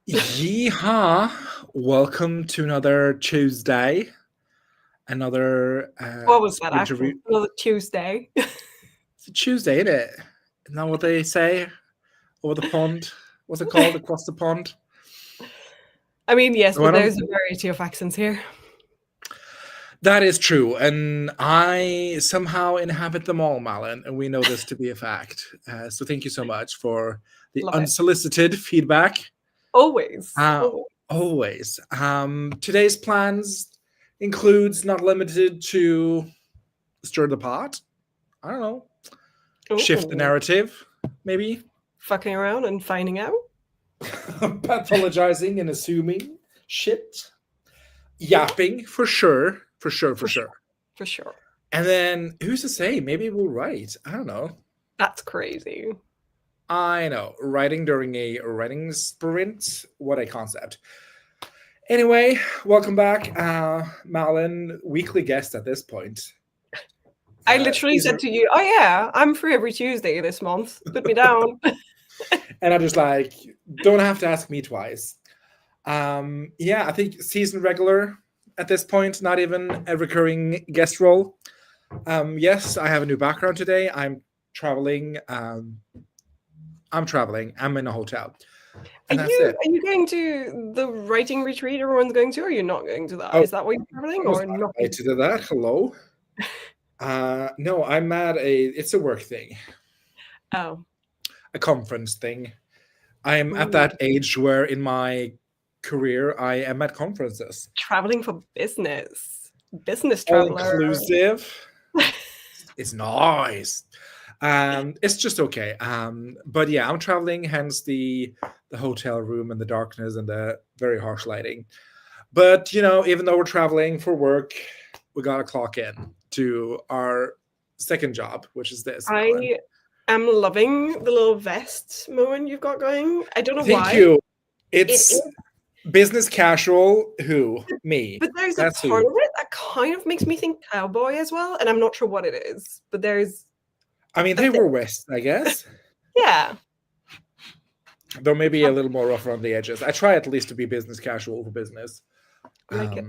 Yeehaw! Welcome to another Tuesday. Another what was that actually? Another Tuesday. It's a Tuesday, isn't it? Isn't that what they say over the pond? What's it called? Across the pond? I mean, yes, but there's a variety of accents here. That is true, and I somehow inhabit them all, Malin, and we know this to be a fact. So thank you so much for the unsolicited feedback. Always. Always. Today's plans includes not limited to stir the pot. I don't know. Shift the narrative, maybe. Fucking around and finding out. Pathologizing and assuming shit. Yapping, for sure. For sure. And then, who's to say? Maybe we'll write. I don't know. That's crazy. I know. Writing during a writing sprint. What a concept. Anyway, welcome back. Malin, weekly guest at this point. I literally said to you, oh yeah, I'm free every Tuesday this month. Put me down. And I'm just like, don't have to ask me twice. Yeah, I think season regular at this point, not even a recurring guest role. Yes, I have a new background today. I'm traveling. I'm in a hotel. And are you going to the writing retreat everyone's going to, or are you not going to that? Is that why you're traveling or not? To do that. Hello. No, I'm at it's a work thing. Oh. A conference thing. I'm at that age where in my career I am at conferences. Traveling for business. Business traveler. All inclusive. It's nice. It's just okay. But yeah, I'm traveling, hence the hotel room and the darkness and the very harsh lighting. But even though we're traveling for work, we gotta clock in to our second job, which is this. I'm loving the little vest moment you've got going. I don't know why. Thank you. It's business casual. Who? Me. But there's a part of it that kind of makes me think cowboy as well, and I'm not sure what it is. But there's. I mean, they were West, I guess. Yeah. Though maybe a little more rough around the edges. I try at least to be business casual for business. I like it.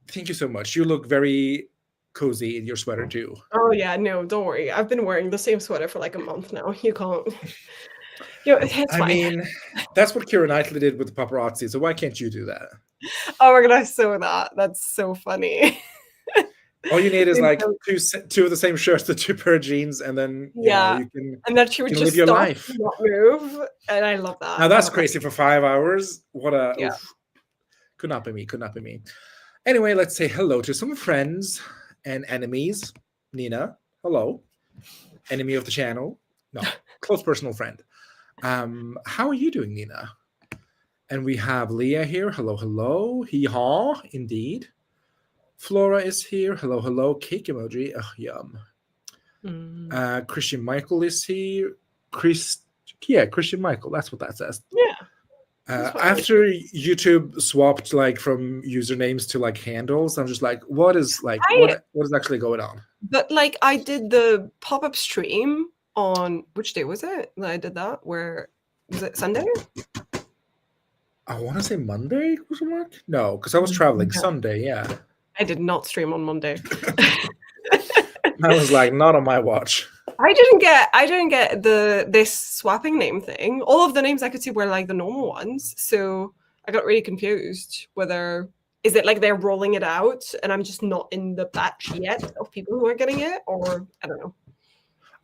Thank you so much. You look very cozy in your sweater too. Oh yeah, no, don't worry. I've been wearing the same sweater for like a month now. You can't. It's fine. I mean, that's what Keira Knightley did with the paparazzi. So why can't you do that? Oh my god, I saw that. That's so funny. All you need is like two of the same shirts, the two pair of jeans, and then you can. And then she would just live your stop, life, not move, and I love that. Now that's crazy for 5 hours. What a could not be me. Anyway, let's say hello to some friends and enemies. Nina, hello. Enemy of the channel. No, close personal friend. How are you doing, Nina? And we have Leah here. Hello. Hee-haw, indeed. Flora is here. Hello. Cake emoji. Oh, yum. Christian Michael is here. Christian Michael. That's what that says. Yeah. After YouTube swapped from usernames to handles, I'm just like, what is actually going on? But I did the pop-up stream on which day was it that I did that? Where was it? Sunday? I want to say Monday. No, because I was traveling. Sunday, yeah. I did not stream on Monday. I was like, not on my watch. I didn't get this swapping name thing. All of the names I could see were the normal ones. So I got really confused whether is it they're rolling it out and I'm just not in the batch yet of people who are getting it, or I don't know.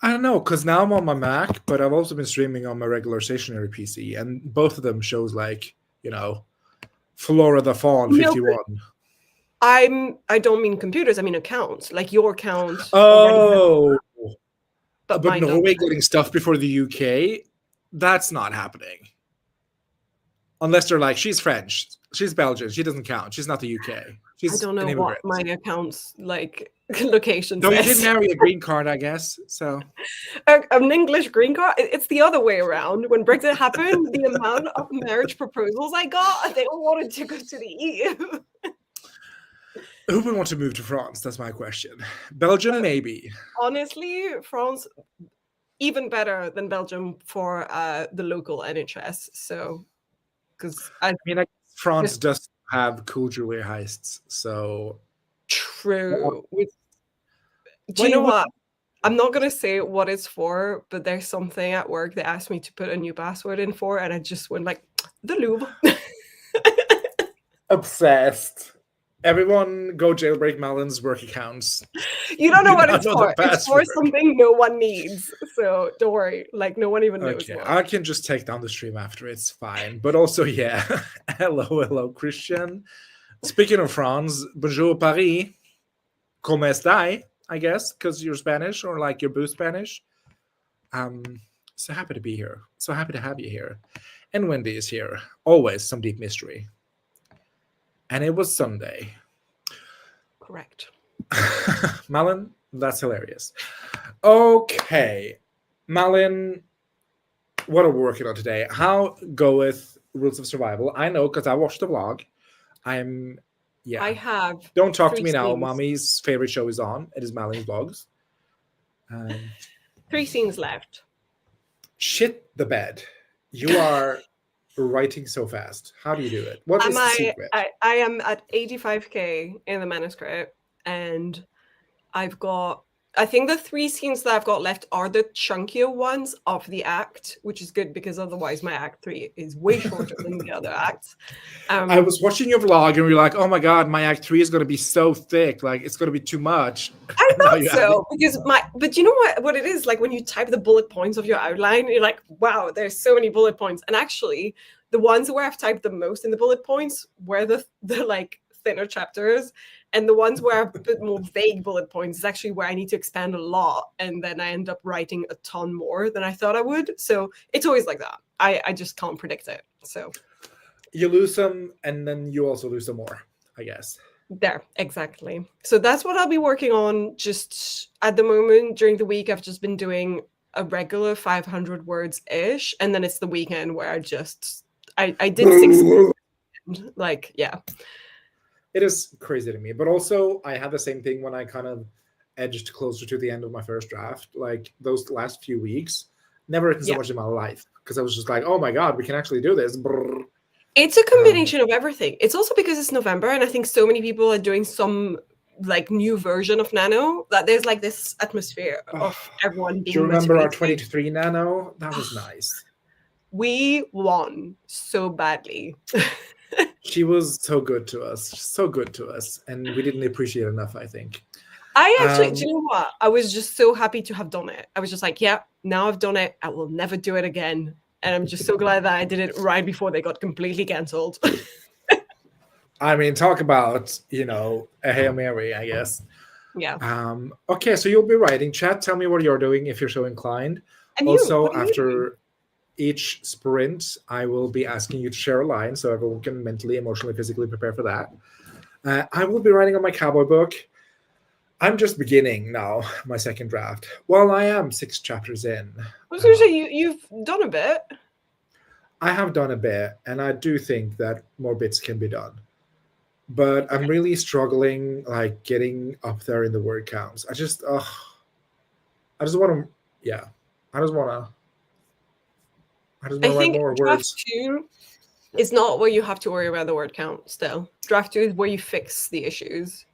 I don't know, because now I'm on my Mac, but I've also been streaming on my regular stationary PC, and both of them shows Flora the Fawn 51. I don't mean computers, I mean accounts, your account. Oh, but Norway getting stuff before the UK, that's not happening. Unless they're like, she's French, she's Belgian, she doesn't count, she's not the UK, I she's don't know an what immigrant. my account's like location No, you says. did marry a green card, I guess. So An English green card. It's the other way around. When Brexit happened, the amount of marriage proposals I got, they all wanted to go to the EU. who would want to move to France? That's my question. Belgium, maybe. Honestly, France, even better than Belgium for the local NHS. So, because I mean, like, France does have cool jewelry heists. So true. Do you know what? I'm not gonna say what it's for, but there's something at work they asked me to put a new password in for, and I just went like, the Louvre. Obsessed. Everyone go jailbreak Malin's work accounts. You don't know what it's for. It's for something no one needs. So don't worry. Like, no one even knows what. I can just take down the stream after. It's fine. But also, yeah. hello, Christian. Speaking of France, bonjour Paris. ¿Cómo estás? I guess, because you're Spanish or like you're boo Spanish. So happy to be here. So happy to have you here. And Wendy is here. Always some deep mystery. And it was Sunday. Correct. Malin, that's hilarious. Okay. Malin, what are we working on today? How goeth Rules of Survival? I know because I watched the vlog. I have. Don't talk to me now. Mommy's favorite show is on. It is Malin's vlogs. 3 scenes left. Shit the bed. You are writing so fast. How do you do it? What is the secret? I am at 85k in the manuscript, and I've got, I think the 3 scenes that I've got left are the chunkier ones of the act, which is good because otherwise my act 3 is way shorter than the other acts. I was watching your vlog and we were like, oh my God, my act 3 is going to be so thick. Like, it's going to be too much. I thought so, because but you know what it is? Like, when you type the bullet points of your outline, you're like, wow, there's so many bullet points. And actually, the ones where I've typed the most in the bullet points were the like thinner chapters, and the ones where I've put more vague bullet points is actually where I need to expand a lot, and then I end up writing a ton more than I thought I would. So it's always like that. I just can't predict it. So you lose some, and then you also lose some more, I guess. There, exactly. So that's what I'll be working on. Just at the moment during the week, I've just been doing a regular 500 words ish, and then it's the weekend where I did 6. Like, yeah. It is crazy to me, but also I had the same thing when I kind of edged closer to the end of my first draft. Like, those last few weeks, never written so much in my life, because I was just like, oh my God, we can actually do this. Brrr. It's a combination of everything. It's also because it's November, and I think so many people are doing some like new version of Nano that there's like this atmosphere of everyone being. Do you remember our 23 Nano? That was nice. We won so badly. She was so good to us, and we didn't appreciate it enough, I think. I actually, do you know what? I was just so happy to have done it. I was just like, yeah, now I've done it. I will never do it again. And I'm just so glad that I did it right before they got completely cancelled. I mean, talk about, a Hail Mary, I guess. Yeah. Okay, so you'll be writing. Chat, tell me what you're doing if you're so inclined. And also, after each sprint, I will be asking you to share a line so everyone can mentally, emotionally, physically prepare for that. I will be writing on my cowboy book. I'm just beginning now, my second draft. Well, I am 6 chapters in. I was going to say, you've done a bit. I have done a bit, and I do think that more bits can be done. But I'm really struggling, like, getting up there in the word counts. I just want to, I think more draft words. 2 is not where you have to worry about the word count still. Draft 2 is where you fix the issues.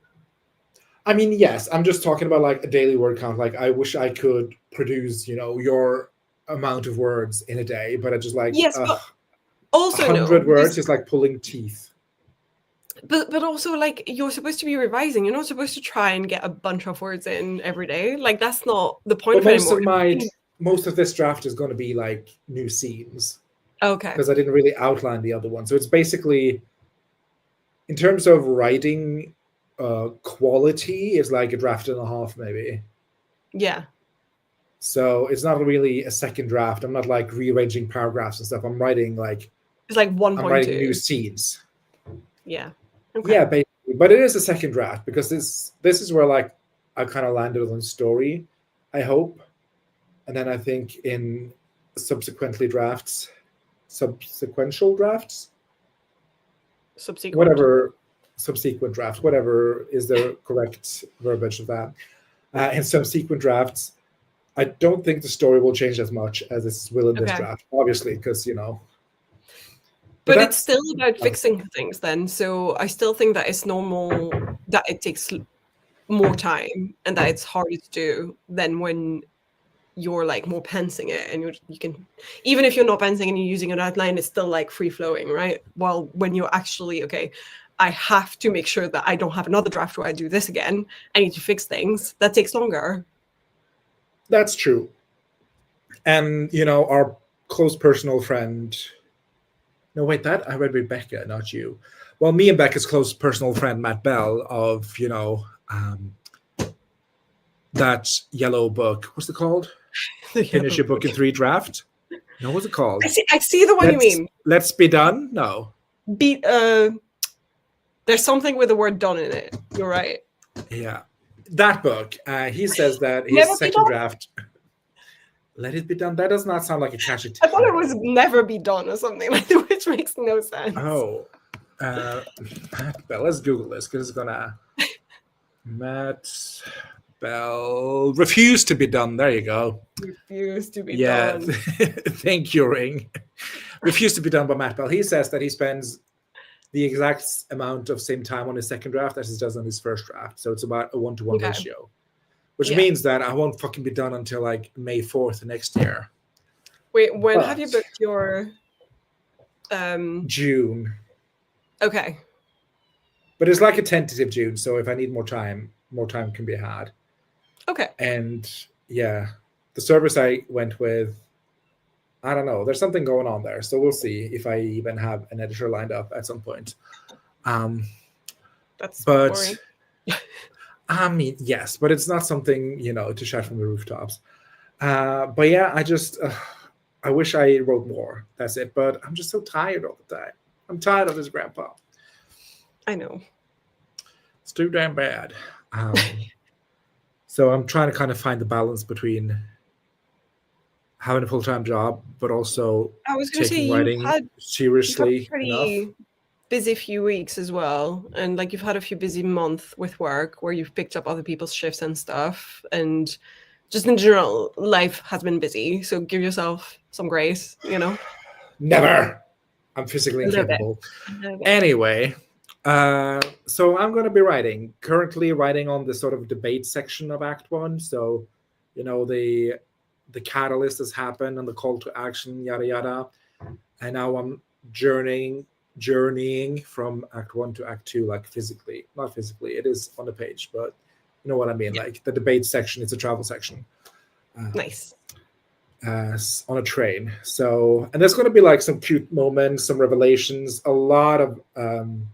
I mean, yes, I'm just talking about like a daily word count. Like, I wish I could produce, your amount of words in a day, but I just like, yes, but also 100 words is like pulling teeth. But also, like, you're supposed to be revising. You're not supposed to try and get a bunch of words in every day. Like, that's not the point of it anymore. Most of this draft is going to be like new scenes. Okay. Because I didn't really outline the other one. So it's basically, in terms of writing quality, it's like a draft and a half, maybe. Yeah. So it's not really a second draft. I'm not like rearranging paragraphs and stuff. I'm writing like It's like I'm writing 1.2. new scenes. Yeah. Okay. Yeah, basically. But it is a second draft because this is where like I kind of landed on the story, I hope. And then I think in subsequently drafts, subsequential drafts, Subsequent. whatever, subsequent draft, whatever is the correct verbiage of that. In subsequent drafts, I don't think the story will change as much as it will in this draft, obviously, because, you know. But it's still about fixing things then. So I still think that it's normal that it takes more time and that it's harder to do than when you're like more pensing it, and you can, even if you're not pensing and you're using an outline, it's still like free flowing, right? While when you're actually, okay, I have to make sure that I don't have another draft where I do this again, I need to fix things, that takes longer. That's true. And, you know, our close personal friend, no, wait, that I read Rebecca, not you. Well, me and Becca's close personal friend, Matt Bell, of, you know, that yellow book. What's it called? Finish your book in 3 draft. No, what's it called? I see the one you mean. Let's be done. No. There's something with the word done in it. You're right. Yeah. That book. He says that his second draft. Let it be done. That does not sound like a catchy title. I thought it was never be done or something like that, which makes no sense. Oh. Matt Bell. Let's Google this because it's gonna. Matt Bell. Refuse to be done. There you go. Refuse to be done. Yeah. Thank you, Ring. Refuse to be done by Matt Bell. He says that he spends the exact amount of same time on his second draft as he does on his first draft. So it's about a 1-to-1 ratio. Which means that I won't fucking be done until like May 4th next year. Wait, when have you booked your June. Okay. But it's like a tentative June, so if I need more time can be had. Okay. And yeah, the service I went with, I don't know, there's something going on there. So we'll see if I even have an editor lined up at some point. That's boring. I mean, yes, but it's not something, you know, to shout from the rooftops. But yeah, I wish I wrote more. That's it. But I'm just so tired all the time. I'm tired of this, Grandpa. I know. It's too damn bad. So I'm trying to kind of find the balance between having a full-time job, but also taking writing seriously enough. Busy few weeks as well, and like you've had a few busy months with work where you've picked up other people's shifts and stuff, and just in general life has been busy, so give yourself some grace, you know. Never. I'm physically incapable. Anyway, so I'm going to be currently writing on the sort of debate section of Act 1. So, you know, the catalyst has happened and the call to action, yada yada, and now I'm journeying from Act 1 to Act 2, like physically. Not physically, it is on the page, but you know what I mean. Like the debate section, it's a travel section. Nice. On a train. So, and there's going to be like some cute moments, some revelations, a lot of, and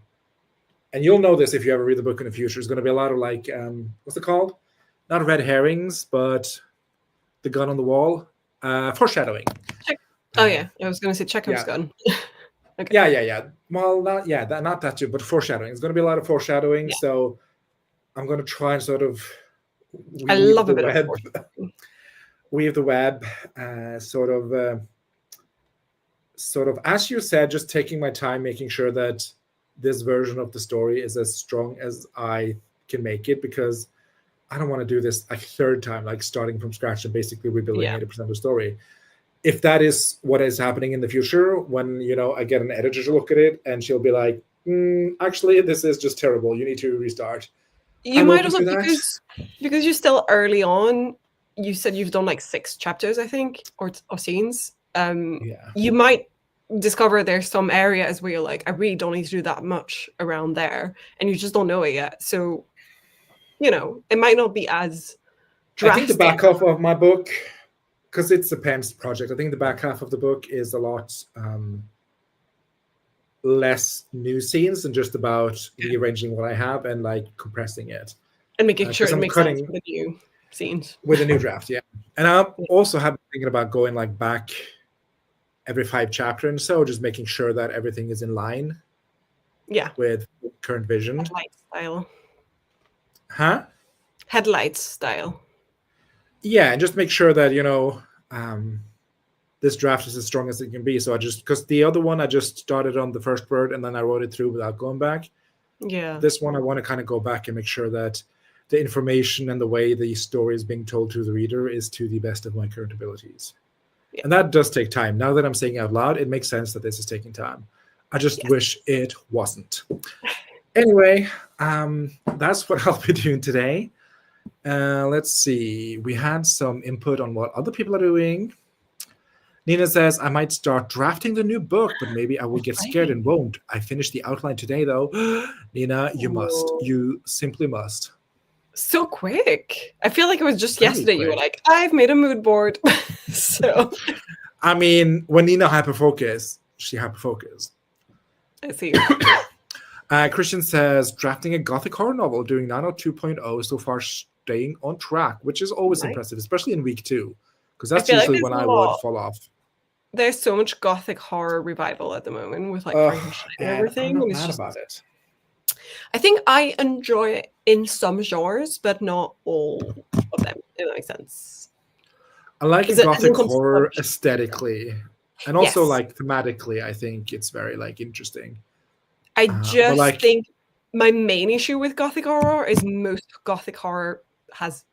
you'll know this if you ever read the book in the future, there's going to be a lot of like, what's it called? Not red herrings, but the gun on the wall. Foreshadowing. Oh yeah, I was going to say Chekhov's gun. Okay. Yeah. Well, not that too, but foreshadowing. It's going to be a lot of foreshadowing. Yeah. So I'm going to try and sort of weave the web, sort of, as you said, just taking my time, making sure that this version of the story is as strong as I can make it, because I don't want to do this a third time, like starting from scratch and basically rebuilding 80% of the story. If that is what is happening in the future, when, you know, I get an editor to look at it and she'll be like, actually, this is just terrible. You need to restart. You might also, because you're still early on, you said you've done like 6 chapters, I think, or scenes. You might discover there's some areas where you're like, I really don't need to do that much around there, and you just don't know it yet. So, you know, it might not be as drastic. I think the back half of my book, because it's a Pam's project, I think the back half of the book is a lot less new scenes and just about rearranging what I have and like compressing it. And making sure it makes sense for the new scenes. With a new draft, yeah. And I also have been thinking about going like back every 5 chapters and so, just making sure that everything is in line with current vision. Headlight style. Huh? Headlights style. Yeah, and just make sure that, this draft is as strong as it can be. So because the other one, I just started on the first word and then I wrote it through without going back. Yeah. This one, I want to kind of go back and make sure that the information and the way the story is being told to the reader is to the best of my current abilities. Yeah. And that does take time. Now that I'm saying it out loud, it makes sense that this is taking time. I just wish it wasn't. Anyway, that's what I'll be doing today. Let's see. We had some input on what other people are doing. Nina says, I might start drafting the new book, but maybe I will get scared and won't. I finished the outline today, though. Nina, you must. You simply must. So quick. I feel like it was just yesterday you were like, I've made a mood board. So I mean, when Nina hyperfocus, she hyperfocus. I see. Christian says, drafting a gothic horror novel, doing 902.0 so far, staying on track, which is always impressive, especially in week 2. Because that's usually when I would fall off. There's so much gothic horror revival at the moment with like Frankenstein and everything. I'm not mad about it. I think I enjoy it in some genres, but not all of them, if that makes sense. I like gothic horror aesthetically. And also like thematically, I think it's very like interesting. I just think my main issue with gothic horror is most gothic horror has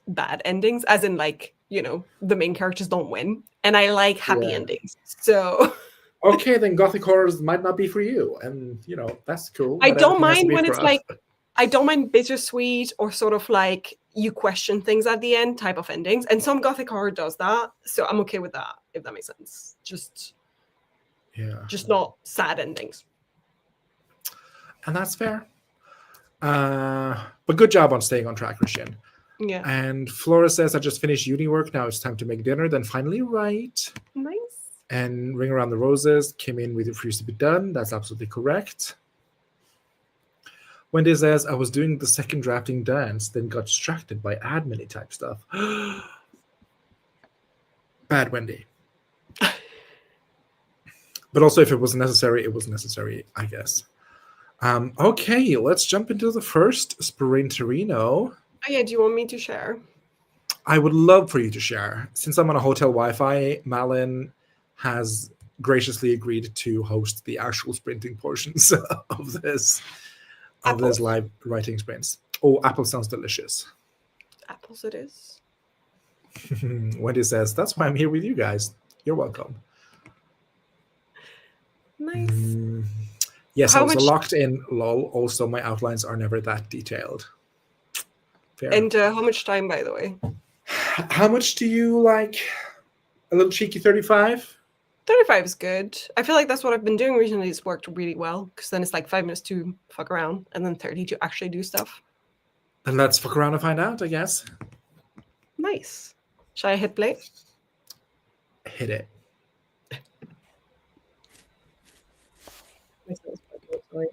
bad endings, as in like, the main characters don't win. And I like happy endings. So okay, then gothic horrors might not be for you. And that's cool. I don't mind when it's like, I don't mind bittersweet or sort of like you question things at the end type of endings. And some gothic horror does that. So I'm okay with that, if that makes sense. Just not sad endings. And that's fair. But good job on staying on track, Christian. Yeah. And Flora says, I just finished uni work. Now it's time to make dinner. Then finally write. Nice. And Ring Around the Roses came in with Refuse to Be Done. That's absolutely correct. Wendy says, I was doing the second drafting dance, then got distracted by admin type stuff. Bad Wendy. But also, if it was necessary, it was necessary, I guess. Okay, let's jump into the first Sprinterino. Oh yeah, do you want me to share? I would love for you to share. Since I'm on a hotel Wi-Fi, Malin has graciously agreed to host the actual sprinting portions of this live writing sprints. Oh, apple sounds delicious. Apples it is. Wendy says, that's why I'm here with you guys. You're welcome. Nice. Yes, I was locked in, lol. Also, my outlines are never that detailed. Fair. And how much time, by the way? How much do you like? A little cheeky 35? 35 is good. I feel like that's what I've been doing recently. It's worked really well because then it's like 5 minutes to fuck around and then 30 to actually do stuff. Then let's fuck around and find out, I guess. Nice. Shall I hit play? Hit it. Sorry.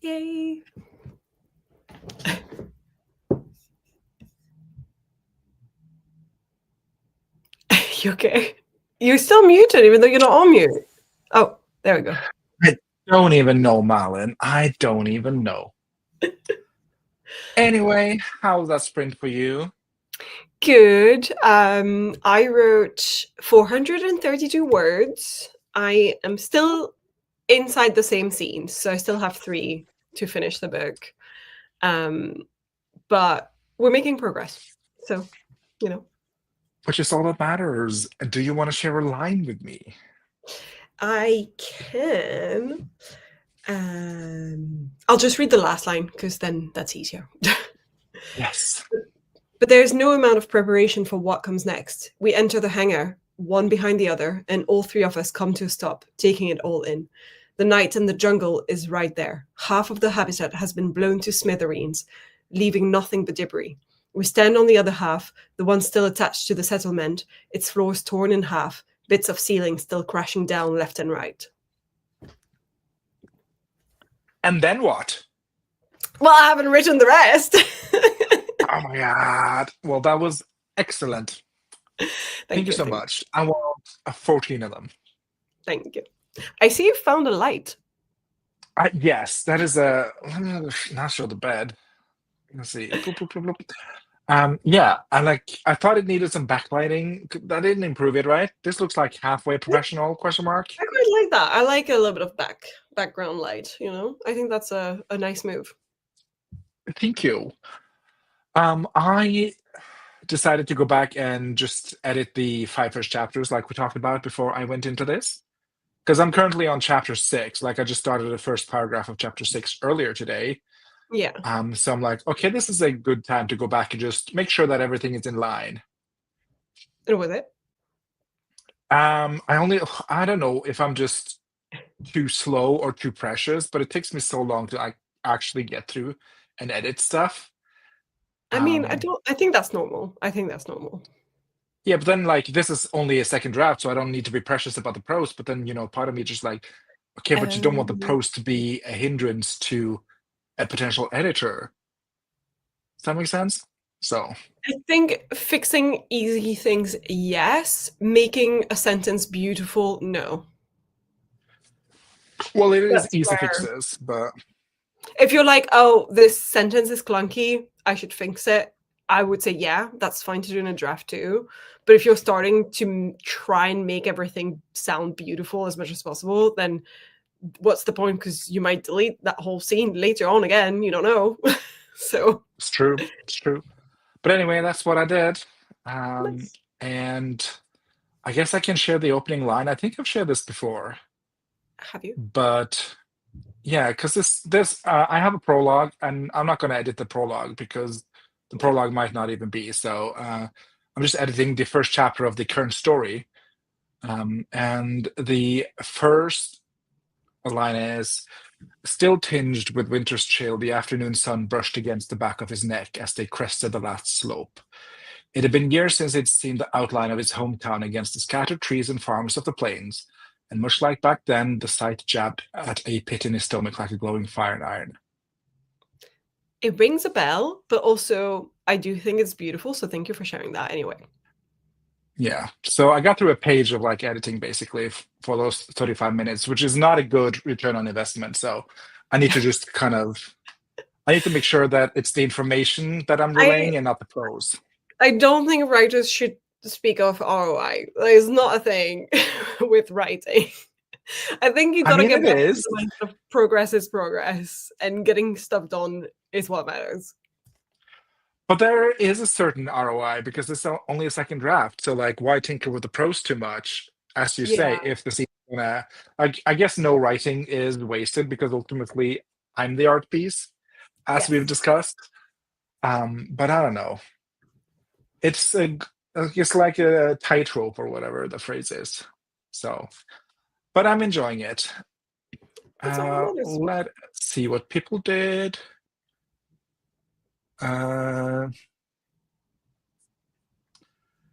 Yay. You okay? You're still muted, even though you're not on mute. Oh, there we go. I don't even know, Malin. I don't even know. Anyway, how's that sprint for you? Good. I wrote 432 words. I am still inside the same scene, so I still have 3 to finish the book. But we're making progress. So, you know. Which is all that matters. Do you want to share a line with me? I can. I'll just read the last line because then that's easier. Yes. But there is no amount of preparation for what comes next. We enter the hangar, one behind the other, and all 3 of us come to a stop, taking it all in. The night and the jungle is right there. Half of the habitat has been blown to smithereens, leaving nothing but debris. We stand on the other half, the one still attached to the settlement, its floors torn in half, bits of ceiling still crashing down left and right. And then what? Well, I haven't written the rest. Oh my god. Well, that was excellent. Thank you so much. I want 14 of them. Thank you. I see you found a light. Yes, that is a. Let me not show the bed. Let's see. Bloop, bloop, bloop, bloop. Yeah, I thought it needed some backlighting. That didn't improve it, right? This looks like halfway professional, question mark. I quite like that. I like a little bit of background light, you know? I think that's a nice move. Thank you. I decided to go back and just edit the 5 first chapters like we talked about before I went into this. Because I'm currently on chapter 6. Like I just started the first paragraph of chapter 6 earlier today. Yeah. So I'm like, okay, this is a good time to go back and just make sure that everything is in line. And with it? I don't know if I'm just too slow or too precious, but it takes me so long to actually get through and edit stuff. I mean, I think that's normal. I think that's normal. Yeah, but then like this is only a second draft, so I don't need to be precious about the prose. But then, part of me just like, okay, but you don't want the prose to be a hindrance to a potential editor. Does that make sense? So I think fixing easy things, yes. Making a sentence beautiful, no. well, it is That's easy where- fixes, but If you're like, oh, this sentence is clunky, I should fix it, I would say, yeah, that's fine to do in a draft too. But if you're starting to try and make everything sound beautiful as much as possible, then what's the point? Because you might delete that whole scene later on again. You don't know. So it's true. It's true. But anyway, that's what I did. nice. And I guess I can share the opening line. I think I've shared this before. Have you? But yeah, because this I have a prologue, and I'm not going to edit the prologue because the prologue might not even be. So I'm just editing the first chapter of the current story. And the first line is, still tinged with winter's chill, the afternoon sun brushed against the back of his neck as they crested the last slope. It had been years since he'd seen the outline of his hometown against the scattered trees and farms of the plains, and much like back then, the sight jabbed at a pit in his stomach like a glowing fire iron. It rings a bell, but also I do think it's beautiful. So thank you for sharing that anyway. Yeah, so I got through a page of like editing basically for those 35 minutes, which is not a good return on investment. So I need to just I need to make sure that it's the information that I'm relaying and not the prose. I don't think writers should speak of ROI. It's not a thing with writing. I think you gotta get back to the mindset of progress is progress, and getting stuff done is what matters. But there is a certain ROI because it's only a second draft. So, like, why tinker with the prose too much? As you say, if the scene, I guess no writing is wasted because ultimately I'm the art piece, as we've discussed. But I don't know. It's like a tightrope or whatever the phrase is. So, but I'm enjoying it. Let's see what people did.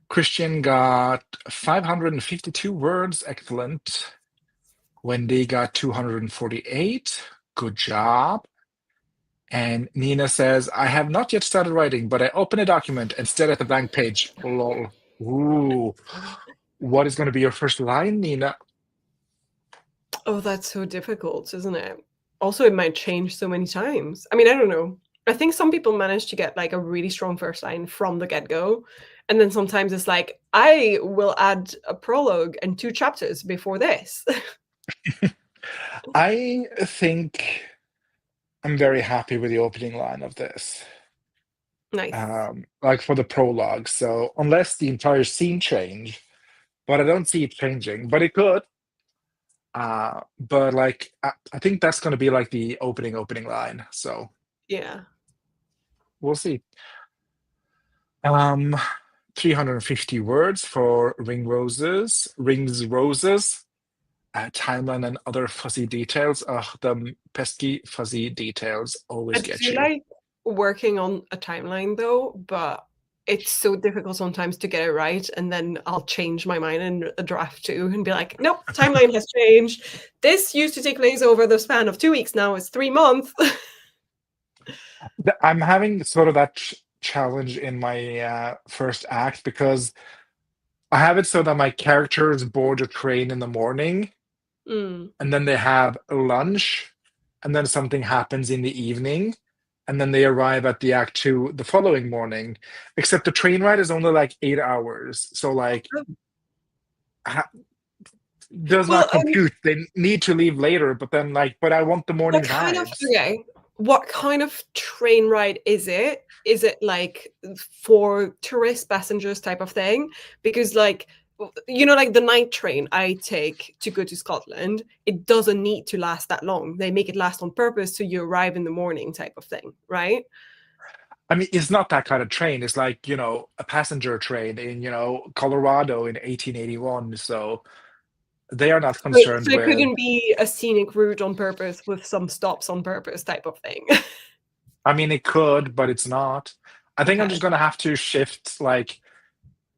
Christian got 552 words. Excellent. Wendy got 248. Good job. And Nina says, I have not yet started writing, but I open a document and stare at the blank page. Lol. Ooh. What is going to be your first line, Nina? Oh, that's so difficult, isn't it? Also, it might change so many times. I mean, I don't know. I think some people manage to get like a really strong first line from the get go. And then sometimes it's like, I will add a prologue and two chapters before this. I think I'm very happy with the opening line of this. Nice. Like for the prologue. So unless the entire scene change, but I don't see it changing, but it could. But like I think that's going to be like the opening line. So Yeah. we'll see. Um, 350 words for rings roses, timeline and other fuzzy details. The pesky fuzzy details I always get do you. like working on a timeline though, but it's so difficult sometimes to get it right. And then I'll change my mind in a draft too and be like, nope, timeline has changed. This used to take place over the span of 2 weeks. Now it's 3 months. I'm having sort of that challenge in my first act because I have it so that my characters board a train in the morning Mm. and then they have lunch and then something happens in the evening and then they arrive at the act two the following morning, except the train ride is only like 8 hours, so like ha- does Well, not compute. They need to leave later, but then like but I want the morning what kind of vibes. okay? What kind of train ride is it? Is it like for tourist passengers type of thing? Because like like the night train I take to go to Scotland, it doesn't need to last that long. They make it last on purpose so you arrive in the morning type of thing, right? I mean, it's not that kind of train. It's like, a passenger train in, Colorado in 1881. So they are not concerned So it with, couldn't be a scenic route on purpose with some stops on purpose type of thing. I mean, it could, but it's not. I think I'm Okay. just going to have to shift. Like,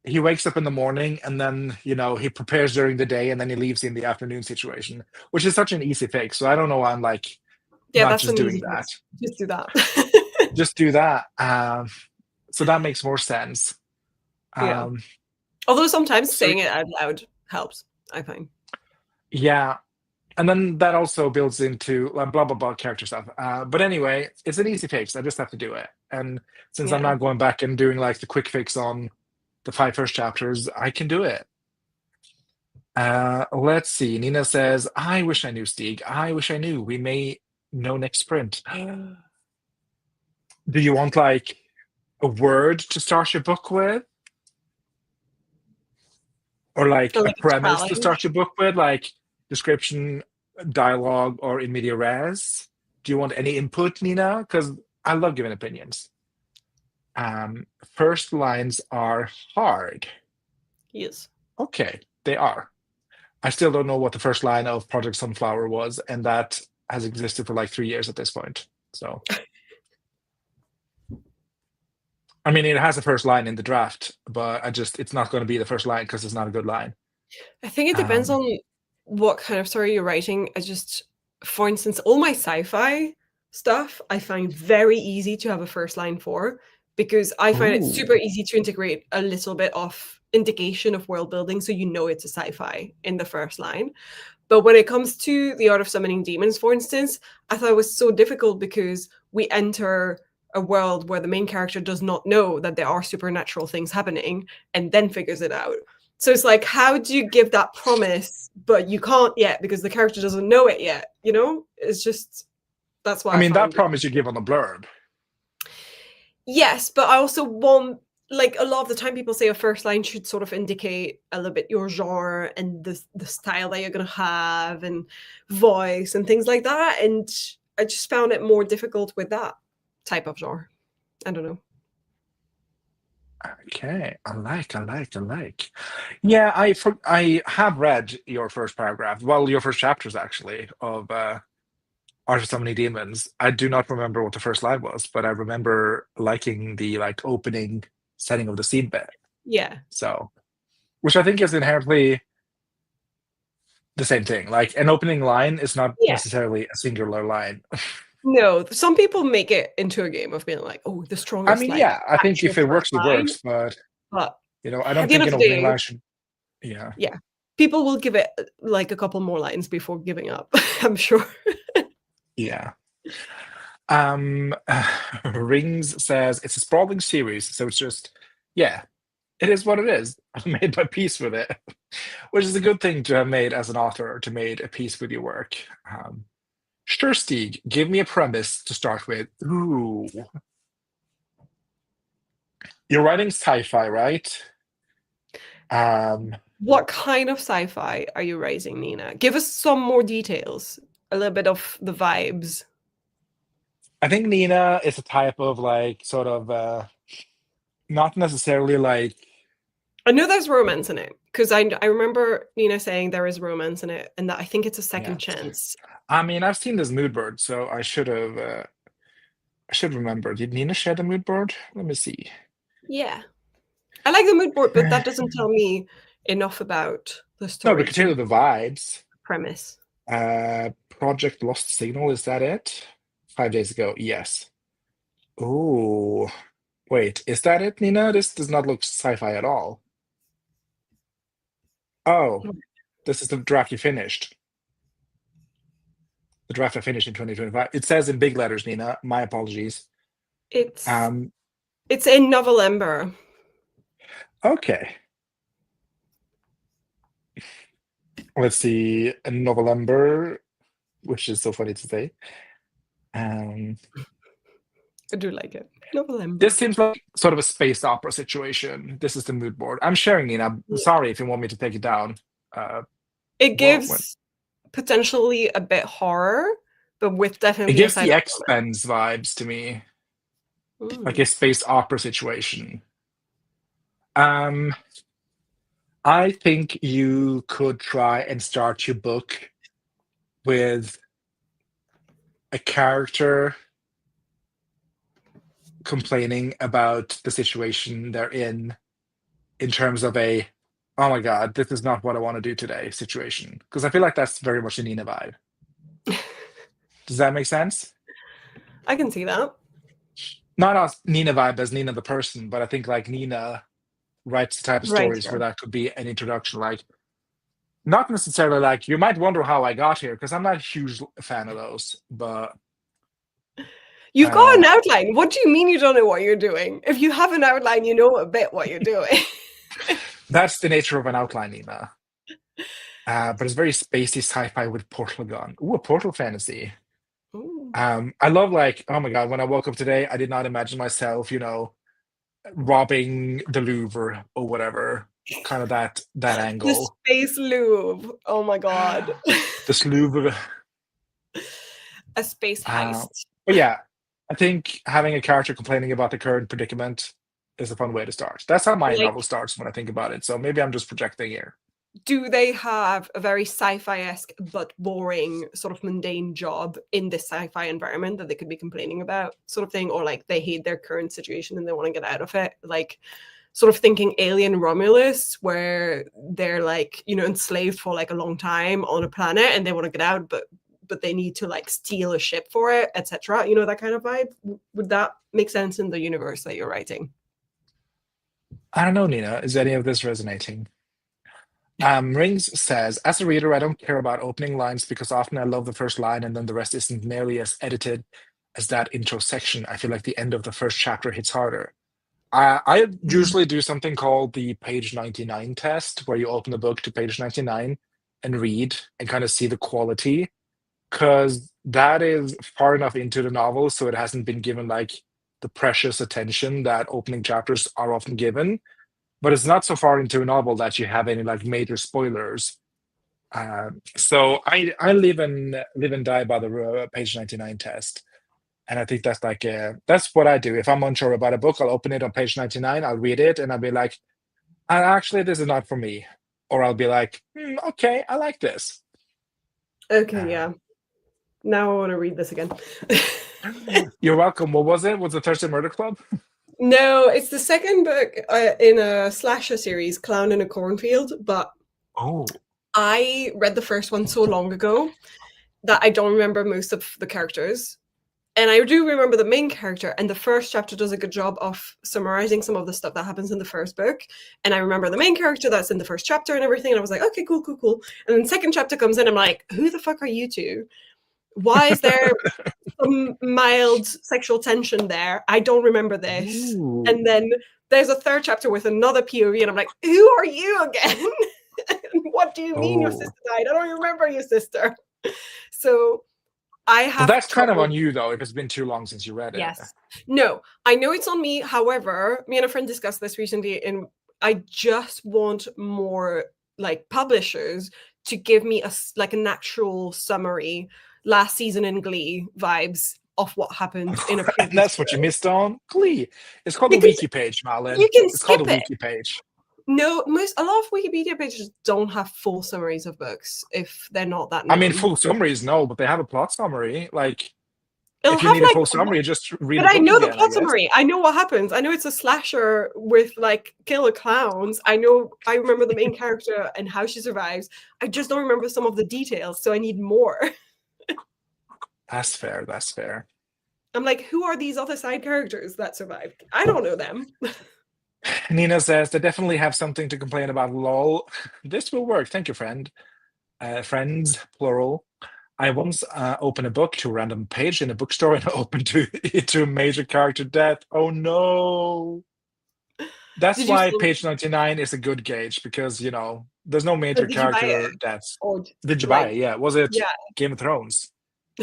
he wakes up in the morning and then, he prepares during the day and then he leaves in the afternoon situation, which is such an easy fix. So I don't know why I'm like Yeah, not that's just an doing easy that. fix. Just do that. Just do that. So that makes more sense. Yeah. Um, Although sometimes so saying it out loud helps, I find. yeah, and then that also builds into like blah blah blah character stuff. But anyway, it's an easy fix. I just have to do it. And since I'm Yeah. not going back and doing like the quick fix on the five first chapters, I can do it. Let's see. Nina says, "I wish I knew, Stieg. I wish I knew. We may know next sprint." Do you want like a word to start your book with, or like Or a like a premise to start challenge. your book with, like description, dialogue, or in media res? Do you want any input, Nina? Because I love giving opinions. First lines are hard. Yes. Okay, they are. I still don't know what the first line of Project Sunflower was, and that has existed for like 3 years at this point. So, I mean, it has a first line in the draft, but it's not going to be the first line because it's not a good line. I think it depends Um, on what kind of story you're writing. For instance, all my sci-fi stuff, I find very easy to have a first line for because I find it super ooh. easy to integrate a little bit of indication of world building so you know it's a sci-fi in the first line. But when it comes to the art of summoning demons, for instance, I thought it was so difficult because we enter a world where the main character does not know that there are supernatural things happening and then figures it out. So it's like, how do you give that promise, but you can't yet because the character doesn't know it yet? It's just that's I why I mean, that find it. promise you give on the blurb. Yes, but I also want like a lot of the time people say a first line should sort of indicate a little bit your genre and the style that you're gonna have and voice and things like that. And I just found it more difficult with that type of genre. I don't know. Okay, I like. Yeah, I have read your first paragraph. Well, your first chapters actually of Art of Summoning Demons. I do not remember what the first line was, but I remember liking the like opening setting of the scene bit. Yeah. So, which I think is inherently the same thing. Like an opening line is not Yeah. necessarily a singular line. No, some people make it into a game of being like, oh, the I strongest, mean, like, yeah, I think actual if it first works, it line. works. But But I at don't the end think of an the opening day, line should. Yeah. yeah, people will give it like a couple more lines before giving up. I'm sure. Yeah. Rings says it's a sprawling series, so it's just yeah, it is what it is. I've made my peace with it, which is a good thing to have made as an author, to made a peace with your work. Sure, Stieg, give me a premise to start with. Ooh, you're writing sci-fi, right? Um, What kind of sci-fi are you writing, Nina? Give us some more details, a little bit of the vibes. I think Nina is a type of like sort of not necessarily like. I know there's romance in it because I remember Nina saying there is romance in it and that I think it's a Yeah. second chance. I mean, I've seen this mood board, so I should have. I should remember. Did Nina share the mood board? Let me see. Yeah. I like the mood board, but that doesn't tell me enough about the No, we story could to tell know you the vibes. the premise. Project Lost Signal, is that it? 5 days ago, yes. Oh, wait, is that it, Nina? This does not look sci-fi at all. Oh, this is the draft you finished. The draft I finished in 2025. It says in big letters, Nina. My apologies. It's Um, it's in November. okay. Let's see. November, which is so funny to say. Um, I do like it. November. this seems like sort of a space opera situation. This is the mood board. I'm sharing, Nina. I'm sorry if you want me to take it down. It Whoa, what? gives potentially a bit horror, but with It definitely a gives side the of X-Pens vibes to me, like romance. a space opera situation. Um, I think you could try and start your book with a character complaining about the situation they're in terms of a, oh my God, this is not what I want to do today situation. Because I feel like that's very much a Nina vibe. Does that make sense? I can see that. Not as Nina vibe as Nina the person, but I think like Nina writes the type of Right. stories where that could be an introduction. Like, not necessarily like you might wonder how I got here, because I'm not a huge fan of those, but You've got an outline. What do you mean you don't know what you're doing? If you have an outline, you know a bit what you're doing. that's the nature of an outline, Nina. But it's very spacey sci-fi with portal gun. Ooh, a portal fantasy. Ooh. I love like, oh my God, when I woke up today, I did not imagine myself, robbing the Louvre or whatever. Kind of that The angle. Space Louvre. Oh my god. This Louvre. A space heist. But yeah, I think having a character complaining about the current predicament is a fun way to start. That's how my Like, novel starts when I think about it. So maybe I'm just projecting here. do they have a very sci-fi-esque but boring sort of mundane job in this sci-fi environment that they could be complaining about, sort of thing? Or like they hate their current situation and they want to get out of it? Like sort of thinking Alien Romulus, where they're like, enslaved for like a long time on a planet and they want to get out, but they need to like steal a ship for it, etc. That kind of vibe. Would that make sense in the universe that you're writing? I don't know, Nina. Is any of this resonating? Rings says, as a reader, I don't care about opening lines because often I love the first line and then the rest isn't nearly as edited as that intro section. I feel like the end of the first chapter hits harder. I usually do something called the page 99 test, where you open the book to page 99 and read and kind of see the quality, because that is far enough into the novel so it hasn't been given like the precious attention that opening chapters are often given, but it's not so far into a novel that you have any like major spoilers. So I live and die by the page 99 test. And I think that's like that's what I do. If I'm unsure about a book, I'll open it on page 99, I'll read it, and I'll be like, actually, this is not for me. Or I'll be like, okay, I like this. Okay, yeah. Now I want to read this again. You're welcome. What was it? Was it Thursday Murder Club? No, it's the second book in a slasher series, Clown in a Cornfield. But I read the first one so long ago that I don't remember most of the characters. And I do remember the main character, and the first chapter does a good job of summarizing some of the stuff that happens in the first book. And I remember the main character that's in the first chapter and everything. And I was like, okay, cool, cool, cool. And then the second chapter comes in, I'm like, who the fuck are you two? Why is there some mild sexual tension there? I don't remember this. Ooh. And then there's a third chapter with another POV, and I'm like, who are you again? What do you mean your sister died? I don't remember your sister. So I have. Well, that's kind of on you, though, if it's been too long since you read it. Yes. No, I know it's on me. However, me and a friend discussed this recently, and I just want more like publishers to give me an actual summary, last season in Glee vibes of what happened in a previous. And that's what you missed on Glee. It's called Because a wiki page, Malin. you can It's called a skip it. wiki page. No, a lot of Wikipedia pages don't have full summaries of books if they're not that known. I mean, full summaries, no, but they have a plot summary. Like, It'll if you have, need a like, full summary, just read But the I book know again, the plot summary. I know what happens. I know it's a slasher with like killer clowns. I remember the main character and how she survives. I just don't remember some of the details, so I need more. That's fair. That's fair. I'm like, who are these other side characters that survived? I don't know them. Nina says they definitely have something to complain about. Lol. This will work. Thank you, friend. Friends, plural. I once opened a book to a random page in a bookstore and opened to a major character death. Oh no. That's why page 99 is a good gauge, because there's no major character deaths. Did you buy it? Yeah. Was it Game of Thrones?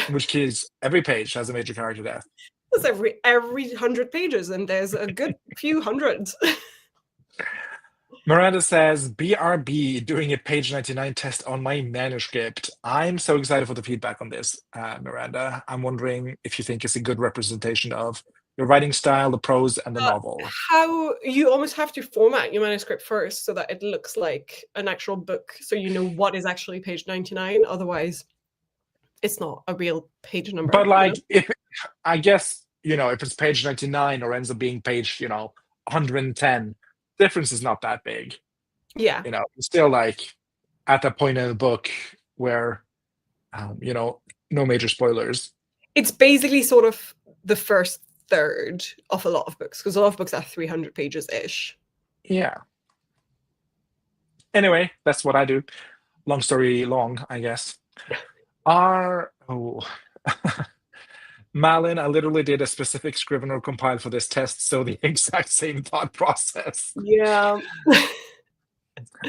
In which case every page has a major character death. That's every 100 pages, and there's a good few hundreds. Miranda says, BRB doing a page 99 test on my manuscript. I'm so excited for the feedback on this, Miranda. I'm wondering if you think it's a good representation of your writing style, the prose, and the novel. How you almost have to format your manuscript first so that it looks like an actual book, so you know what is actually page 99. Otherwise, it's not a real page number. But like, if it's page 99 or ends up being page 110, difference is not that big. Yeah. It's still like at that point in the book where no major spoilers. It's basically sort of the first third of a lot of books, because a lot of books are 300 pages ish. Yeah. Anyway, that's what I do. Long story long, I guess. Malin, I literally did a specific Scrivener compile for this test, so the exact same thought process. Yeah.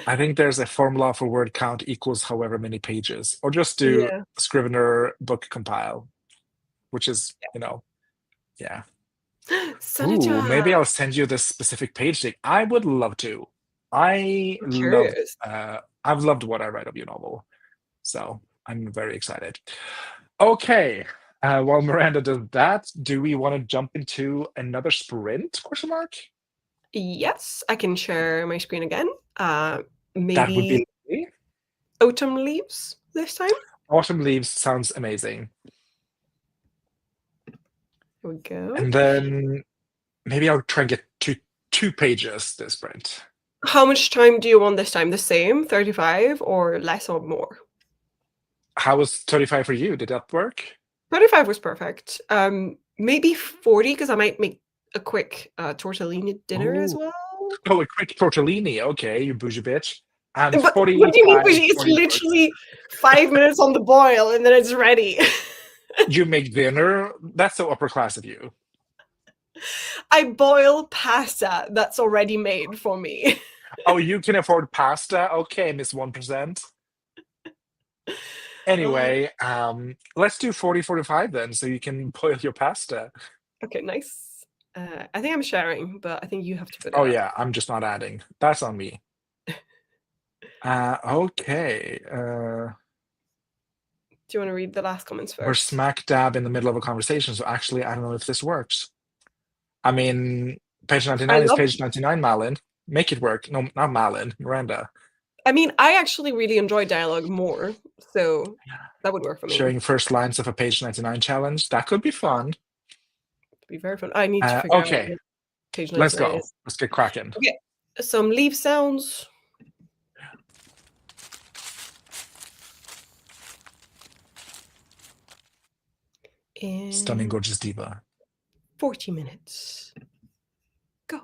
I think there's a formula for word count equals however many pages, or just do Scrivener book compile, which is, yeah. Ooh, maybe I'll send you this specific page thing. I would love to. I've loved what I read of your novel, so I'm very excited. Okay. While Miranda does that, do we want to jump into another sprint? ? Yes, I can share my screen again. Maybe that would be lovely. Autumn Leaves this time. Autumn Leaves sounds amazing. Here we go. And then maybe I'll try and get two pages this sprint. How much time do you want this time? The same, 35, or less or more? How was 35 for you? Did that work? 35 was perfect. Maybe 40, because I might make a quick tortellini dinner as well. Oh, a quick tortellini. Okay, you bougie bitch. And but 40. What do you mean bougie? It's literally 5 minutes on the boil and then it's ready. You make dinner? That's so upper class of you. I boil pasta that's already made for me. Oh, you can afford pasta? Okay, Miss 1%. Anyway, let's do 40-45 then, so you can boil your pasta. Okay, nice. I think I'm sharing, but I think you have to put it Oh, up. yeah, I'm just not adding. That's on me. Okay. Do you want to read the last comments first? We're smack dab in the middle of a conversation, so actually, I don't know if this works. I mean, page 99 is page 99, Malin. Make it work. No, not Malin, Miranda. I mean, I actually really enjoy dialogue more, so that would work for me. Sharing first lines of a page 99 challenge. That could be fun. It'd be very fun. I need to figure out what page 99 let's go. is. Let's get cracking. Okay, some leaf sounds. Stunning, in gorgeous diva. 40 minutes. Go.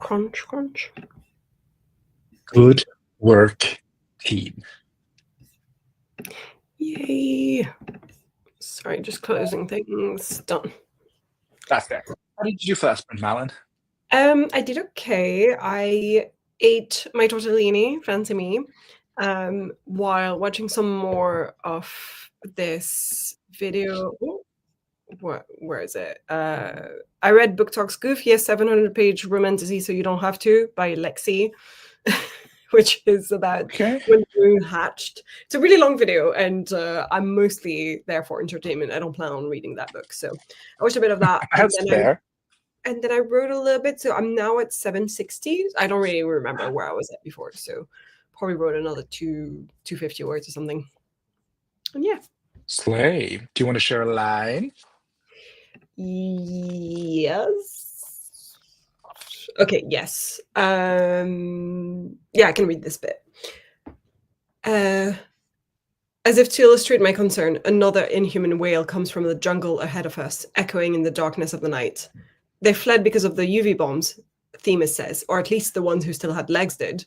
Crunch, crunch. Good work, team. Yay. Sorry, just closing things. Done. That's fair. How did you do first, Malin? I did okay. I ate my tortellini, fancy me, while watching some more of this video. Ooh, where is it? I read Book Talk's Goofy, a 700-page romantasy, so you don't have to, by Lexi, which is about Okay. when the moon hatched. It's a really long video, and I'm mostly there for entertainment. I don't plan on reading that book, so I watched a bit of that, That's fair. and then I wrote a little bit. So I'm now at 760. I don't really remember where I was at before, so probably wrote another 250 words or something. And yeah. Slay. Do you want to share a line? Yes. Okay, yes. Yeah, I can read this bit. As if to illustrate my concern, another inhuman wail comes from the jungle ahead of us, echoing in the darkness of the night. They fled because of the UV bombs, Themis says, or at least the ones who still had legs did.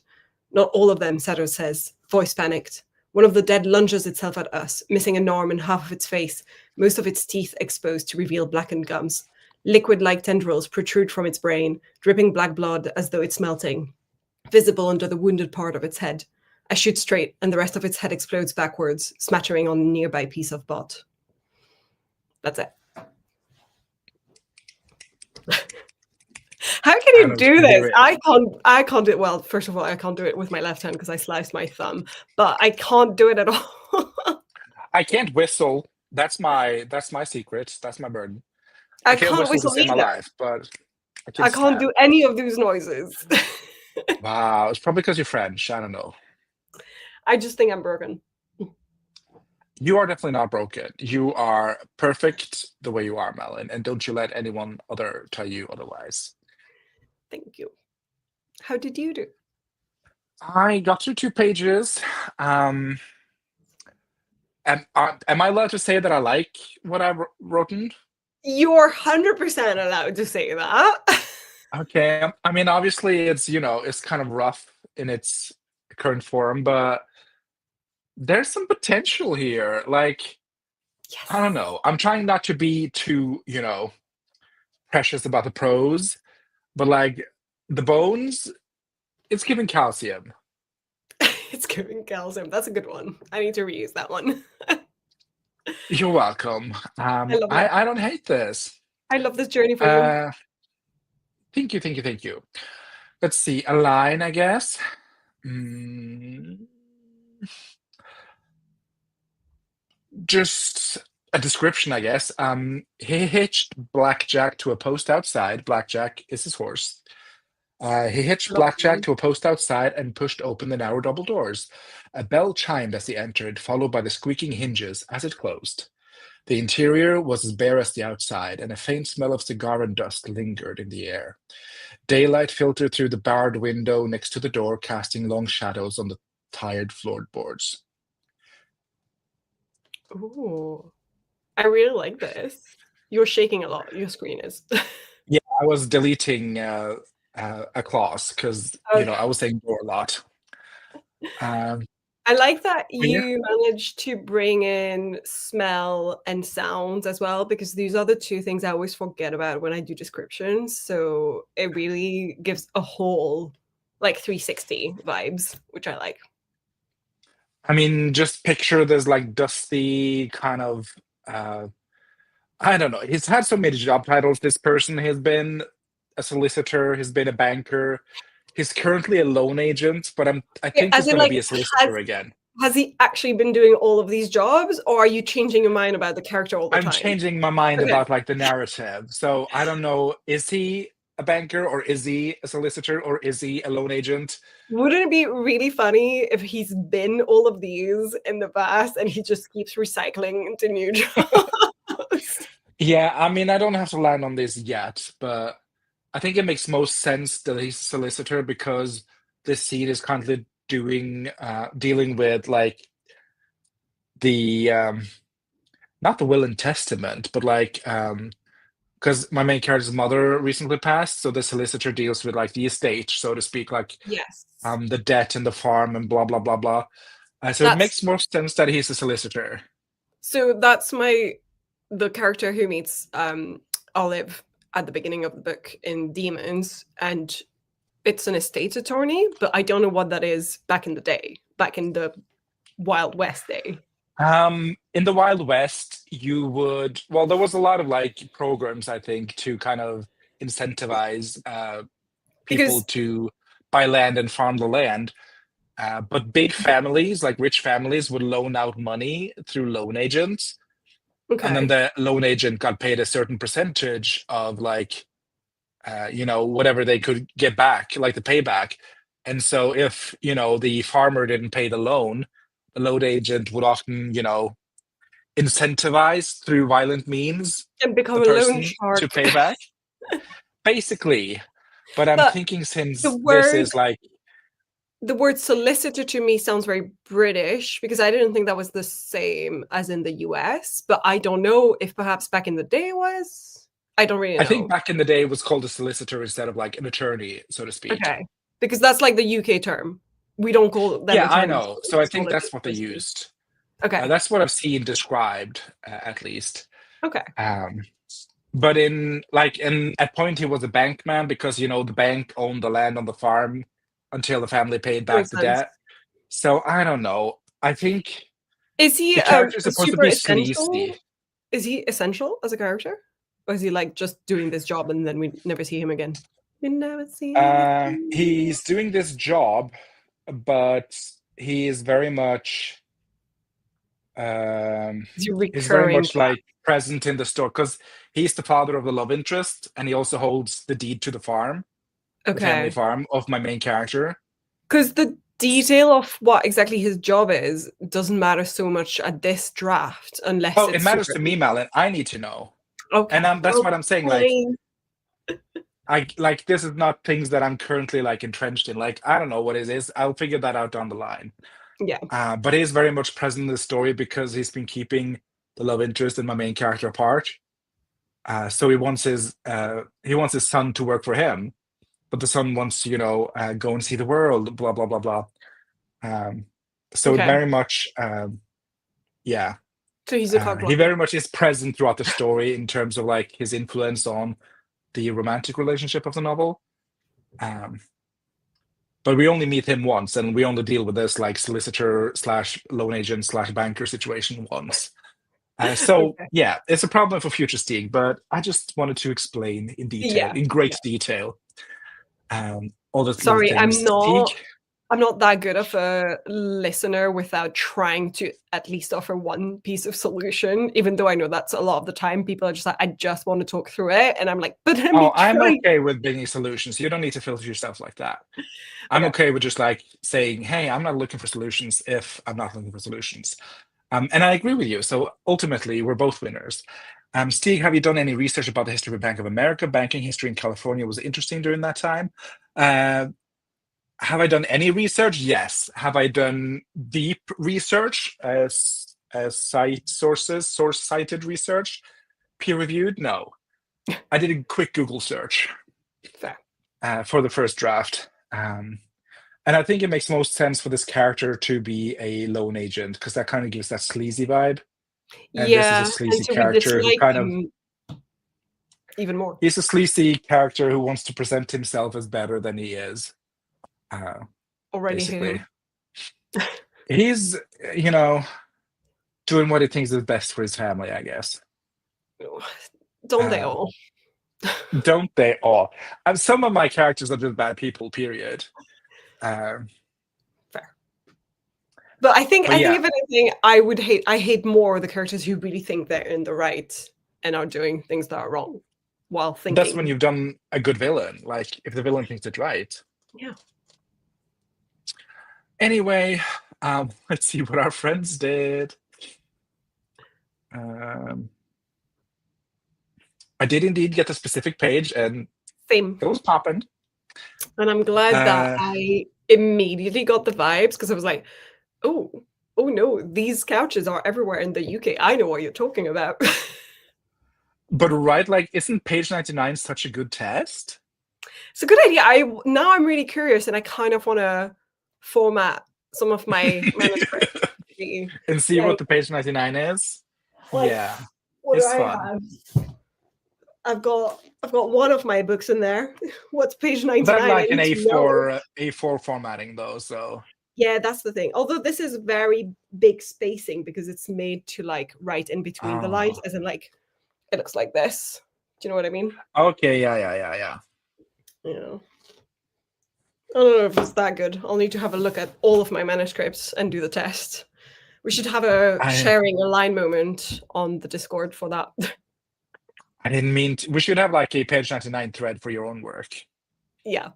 Not all of them, Sato says, voice panicked. One of the dead lunges itself at us, missing an arm and half of its face, most of its teeth exposed to reveal blackened gums. Liquid-like tendrils protrude from its brain, dripping black blood as though it's melting, visible under the wounded part of its head. I shoot straight, and the rest of its head explodes backwards, smattering on a nearby piece of butt. That's it. How can you do this? I can't do it. Well, first of all, I can't do it with my left hand because I sliced my thumb, but I can't do it at all. I can't whistle. That's my secret. That's my burden. I can't can't whistle to save my either. life, but I can't do any of these noises. Wow, it's probably because you're French. I don't know. I just think I'm broken. You are definitely not broken. You are perfect the way you are, Malin, and don't you let anyone other tell you otherwise. Thank you. How did you do? I got through 2 pages. Am I allowed to say that I like what I've written? You're 100% allowed to say that. Okay. I mean, obviously, it's kind of rough in its current form, but there's some potential here. Like, Yes. I don't know. I'm trying not to be too, precious about the prose, but like the bones, it's giving calcium. It's giving calcium. That's a good one. I need to reuse that one. You're welcome. I love it. I don't hate this. I love this journey for you. Thank you, thank you, thank you. Let's see, a line, I guess. Mm, just a description, I guess. He hitched Blackjack to a post outside. Blackjack is his horse. He hitched Blackjack to a post outside and pushed open the narrow double doors. A bell chimed as he entered, followed by the squeaking hinges as it closed. The interior was as bare as the outside, and a faint smell of cigar and dust lingered in the air. Daylight filtered through the barred window next to the door, casting long shadows on the tired floorboards. Ooh, I really like this. You're shaking a lot. Your screen is. Yeah, I was deleting a clause because I was saying door a lot. I like that Yeah. you managed to bring in smell and sounds as well, because these are the two things I always forget about when I do descriptions. So it really gives a whole 360 vibes, which I like. I mean, just picture this like dusty kind of. I don't know. He's had so many job titles. This person has been a solicitor. He's been a banker. He's currently a loan agent, but I think he's going to be a solicitor again. Has he actually been doing all of these jobs, or are you changing your mind about the character all the time? I'm changing my mind about the narrative. So I don't know. Is he a banker, or is he a solicitor, or is he a loan agent? Wouldn't it be really funny if he's been all of these in the past and he just keeps recycling into new jobs? Yeah, I mean, I don't have to land on this yet, but I think it makes most sense that he's a solicitor because this scene is currently dealing with like the not the will and testament, but like because my main character's mother recently passed, so the solicitor deals with like the estate, so to speak, like Yes. the debt and the farm and blah blah blah blah. So it That's makes more sense that he's a solicitor. so that's the character who meets Olive at the beginning of the book in Demons, and it's an estate attorney, but I don't know what that is back in the day, back in the Wild West day. In the Wild West, you would, well, there was a lot of like programs, I think, to kind of incentivize people Because to buy land and farm the land. But big families, like rich families, would loan out money through loan agents. And then okay, the loan agent got paid a certain percentage of like, whatever they could get back, like the payback. And so if, the farmer didn't pay the loan agent would often, incentivize through violent means and the become a loan person to shark. pay back, basically. But I'm But thinking the since this word is like, the word solicitor to me sounds very British because I didn't think that was the same as in the US, but I don't know if perhaps back in the day it was. I don't really I think know. back in the day it was called a solicitor instead of like an attorney, so to speak. Okay. Because that's like the UK term. We don't call them Yeah, I attorneys. know. We So I just call think them that's what they solicitors. used. Okay. That's what I've seen described, at least. Okay. Um, but at point he was a bank man because the bank owned the land on the farm until the family paid That back makes the sense. debt. So I don't know. I think Is he the character is supposed to super be sleazy. essential? Is he essential as a character? Or is he like just doing this job and then we never see him again? We never see him again. He's doing this job, but he is very much Is he he's very recurring much like present in the story because he's the father of the love interest and he also holds the deed to the farm, the family okay. farm of my main character. Because the detail of what exactly his job is doesn't matter so much at this draft unless Oh, it it's matters super. to me, Malin. I need to know. And Okay. that's what I'm saying. Like, Fine. I like this is not things that I'm currently like entrenched in. Like, I don't know what it is. I'll figure that out down the line. Yeah. But he's very much present in the story because he's been keeping the love interest and my main character apart. So he wants his son to work for him, but the son wants to, go and see the world, blah blah blah blah. Um, so it Okay. very much, yeah, So he's a cog he blocker. very much is present throughout the story in terms of like his influence on the romantic relationship of the novel. Um, but we only meet him once, and we only deal with this like solicitor slash loan agent slash banker situation once. So Okay. yeah, it's a problem for future Stieg, but I just wanted to explain in detail, Yeah. in great Yeah. detail, all the little Sorry, things. Stieg, I'm not that good of a listener without trying to at least offer one piece of solution, even though I know that's a lot of the time people are just like, I just want to talk through it. And I'm like, but let oh, me I'm try. okay with bringing solutions. You don't need to filter yourself like that. I'm Okay. okay with just like saying, hey, I'm not looking for solutions if I'm not looking for solutions. And I agree with you. So ultimately, we're both winners. Stieg, have you done any research about the history of Bank of America? Banking history in California was interesting during that time. Have I done any research? Yes. Have I done deep research as source-cited research, peer-reviewed? No. I did a quick Google search Fair. for the first draft. And I think it makes most sense for this character to be a lone agent because that kind of gives that sleazy vibe. And this is a Yeah. And sleazy so we character who dislike kind of him even more. he's a sleazy character who wants to present himself as better than he is. Already hate Basically, him. he's you know doing what he thinks is best for his family, I guess. Don't they Uh, all? don't they all? Some of my characters are just bad people. Period. Um, Fair. But I think but yeah, if anything, I hate more the characters who really think they're in the right and are doing things that are wrong while that's when thinking. you've done a good villain. Like if the villain thinks it right. Yeah. Anyway, let's see what our friends did. Um, I did indeed get the specific page, and Same. it was popping. And I'm glad that Uh, I immediately got the vibes because I was like, oh, oh no, these couches are everywhere in the UK. I know what you're talking about. But right, like, isn't page 99 such a good test? It's a good idea. Now I'm really curious, and I kind of want to format some of my manuscripts. And see Yeah, what the page 99 is? like Yeah, what do it's I fun. have? I've got one of my books in there. What's page That's 99? I like an need to know. A4 formatting though, so Yeah, that's the thing. Although this is very big spacing because it's made to like write in between the lines, oh. as in like it looks like this. Do you know what I mean? Okay, yeah. Yeah. I don't know if it's that good. I'll need to have a look at all of my manuscripts and do the test. We should have a I sharing a line moment on the Discord for that. I didn't mean to. We should have like a page 99 thread for your own work. Yeah,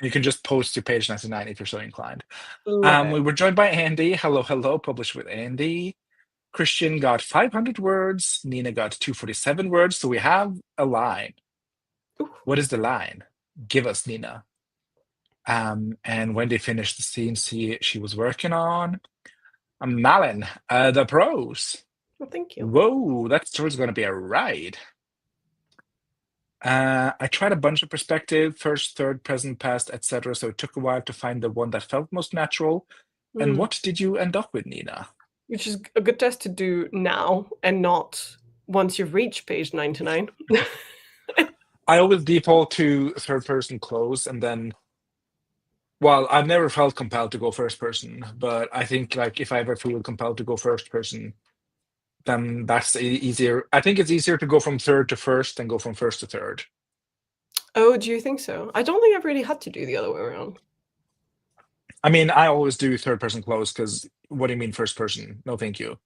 You can just post to page 99 if you're so inclined. love We it. were joined by Andy. Hello, hello, published with Andy. Christian got 500 words. Nina got 247 words. So we have a line. Ooh, What is the line? Give us, Nina. And when they finished the scene she was working on, Malin, the prose. well, thank you. Whoa, that story's going to be a ride. I tried a bunch of perspective, first, third, present, past, etc. So it took a while to find the one that felt most natural. And Mm. what did you end up with, Nina? Which is a good test to do now and not once you've reached page 99. I always default to third person close, and then, well, I've never felt compelled to go first person, but I think like if I ever feel compelled to go first person, then that's easier. I think it's easier to go from third to first than go from first to third. Oh, do you think so? I don't think I've really had to do the other way around. I mean, I always do third person close because what do you mean first person? No, thank you.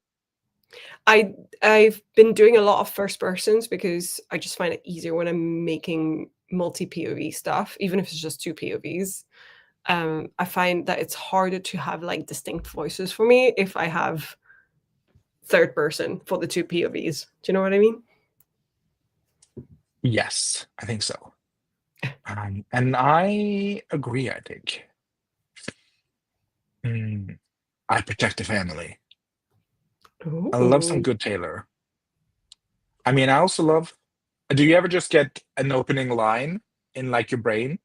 I've been doing a lot of first persons because I just find it easier when I'm making multi POV stuff, even if it's just two POVs. I find that it's harder to have like distinct voices for me if I have third person for the two POVs. Do you know what I mean? Yes, I think so. And I agree, I think. I protect the family. I love some Ooh. good Taylor. I mean, I also love. Do you ever just get an opening line in like your brain,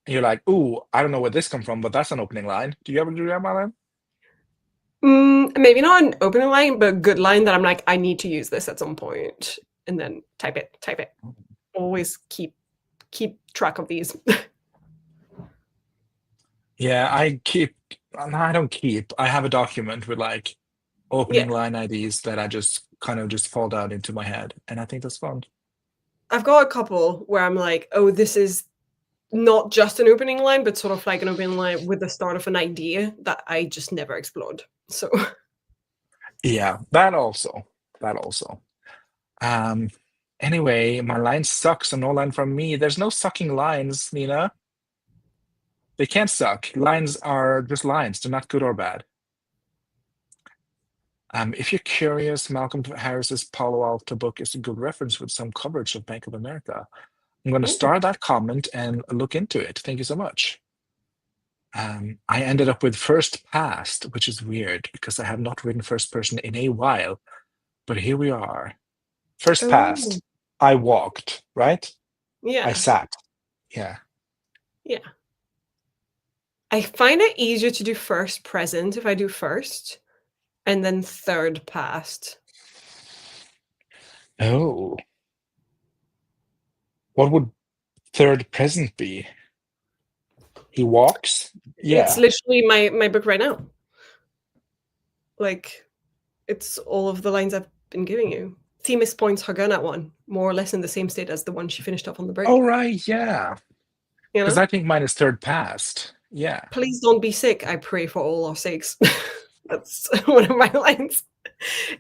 and you're like, "Ooh, I don't know where this come from, but that's an opening line." Do you ever do that, Marlon? Maybe not an opening line, but a good line that I'm like, I need to use this at some point, and then type it, type it. Always keep track of these. Yeah, I keep. No, I don't keep. I have a document with like Yeah, opening line IDs that I just kind of just fall down into my head, and I think that's fun. I've got a couple where I'm like, oh, this is not just an opening line, but sort of like an opening line with the start of an idea that I just never explored. So Yeah, that also. That also. Um. Anyway, my line sucks, and no line from me. There's no sucking lines, Nina. They can't suck. Lines are just lines. They're not good or bad. If you're curious, Malcolm Harris's Palo Alto book is a good reference with some coverage of Bank of America. I'm going to ooh, start that comment and look into it. Thank you so much. I ended up with first past, which is weird because I have not written first person in a while. But here we are. First oh, past. I walked, right? I yeah, sat. Yeah. yeah. I find it easier to do first present if I do first and then third past. Oh, what would third present be? He walks? It's Yeah. literally my book right now. Like it's all of the lines I've been giving you. Themis points her gun at one, more or less in the same state as the one she finished off on the Oh, break. right. Yeah. You Because know? I think mine is third past. Yeah. Please don't be sick. I pray for all our sakes. That's one of my lines.